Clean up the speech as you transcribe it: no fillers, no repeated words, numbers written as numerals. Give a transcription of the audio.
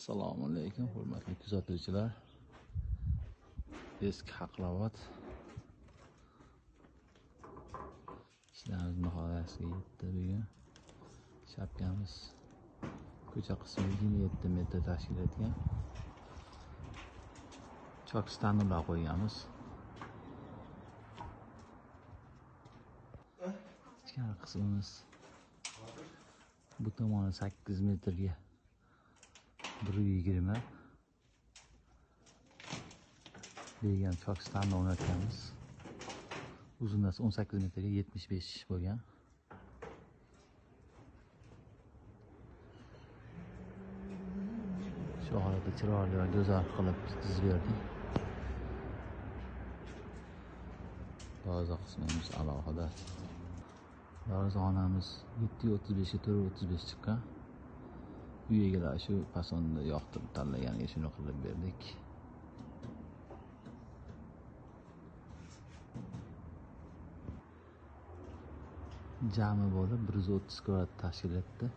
Assalomu alaykum hurmatli kuzatuvchilar. Eski Haqlavot ishlarimiz nihoyasiga yetdi. Bugun shapkamiz ko'cha qismi 27 metr tashkil etgan. Chok standlar qo'yganmiz. Ichkari qismimiz bu tomoni 8 metrga 120 degan chok standi o'rnatganmiz. Uzunasi 18 metrga 75 bo'lgan. Shu holatda chiroyli va go'zal qilib tuzib berdik. Darvoza qismimiz alohida. Darvozanamiz 735 ga 435 chiqqan. Uy egalari shu fasonni yoqtirib tanlaganiga shuni qilib berdik. Jami bo'lib 130 kvadrat tashkil etdi.